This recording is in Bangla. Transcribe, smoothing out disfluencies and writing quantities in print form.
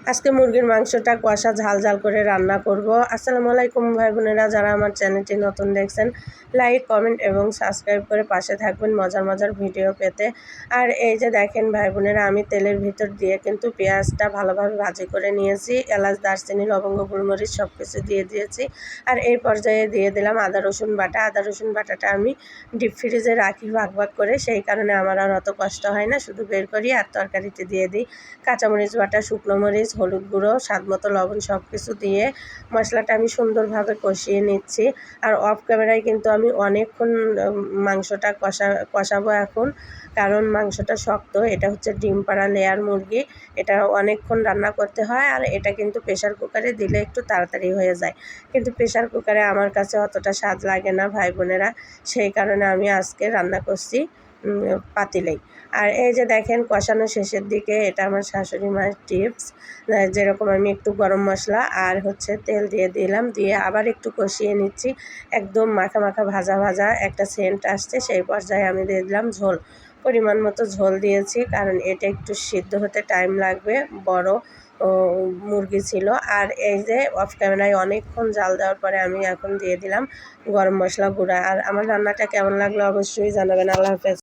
আজকে মুরগির মাংসটা কষা ঝাল ঝাল করে রান্না করব। আসসালামু আলাইকুম ভাই বোনেরা, যারা আমার চ্যানেলটি নতুন দেখছেন লাইক কমেন্ট এবং সাবস্ক্রাইব করে পাশে থাকবেন মজার মজার ভিডিও পেতে। আর এই যে দেখেন ভাই বোনেরা, আমি তেলের ভিতর দিয়ে কিন্তু পেঁয়াজটা ভালোভাবে ভাজি করে নিয়েছি। এলাচ, দারচিনি, লবঙ্গ, গোলমরিচ সব কিছু দিয়ে দিয়েছি। আর এই পর্যায়ে দিয়ে দিলাম আদা রসুন বাটা। আদা রসুন বাটাটা আমি ডিপ ফ্রিজে রাখি ভাগ ভাগ করে, সেই কারণে আমার আর অত কষ্ট হয় না, শুধু বের করি আর তরকারিতে দিয়ে দিই। কাঁচামরিচ বাটা, শুকনো মরিচ, হলুদ গুঁড়ো, স্বাদ মতো লবণ সব কিছু দিয়ে মশলাটা আমি সুন্দরভাবে কষিয়ে নিচ্ছি। আর অফ ক্যামেরায় কিন্তু আমি অনেকক্ষণ মাংসটা কষাবো এখন, কারণ মাংসটা শক্ত। এটা হচ্ছে ডিম পাড়া লেয়ার মুরগি, এটা অনেকক্ষণ রান্না করতে হয়। আর এটা কিন্তু প্রেশার কুকারে দিলে একটু তাড়াতাড়ি হয়ে যায়, কিন্তু প্রেশার কুকারে আমার কাছে অতটা স্বাদ লাগে না ভাই বোনেরা, সেই কারণে আমি আজকে রান্না করছি পাতিলেই। আর এই যে দেখেন কষানো শেষের দিকে, এটা আমার শাশুড়ি মায়ের টিপস। যেরকম আমি একটু গরম মশলা আর হচ্ছে তেল দিয়ে দিলাম, দিয়ে আবার একটু কষিয়ে নিচ্ছি। একদম মাখা মাখা ভাজা ভাজা একটা সেন্ট আসছে, সেই পর্যায়ে আমি দিয়ে দিলাম ঝোল। পরিমাণ মতো ঝোল দিয়েছি, কারণ এটা একটু সিদ্ধ হতে টাইম লাগবে, বড় মুরগি ছিল। আর এই যে অফ ক্যামেরায় অনেকক্ষণ জাল দেওয়ার পরে আমি এখন দিয়ে দিলাম গরম মশলা গুঁড়া। আর আমার রান্নাটা কেমন লাগলো অবশ্যই জানাবেন। আল্লাহ হাফেজ।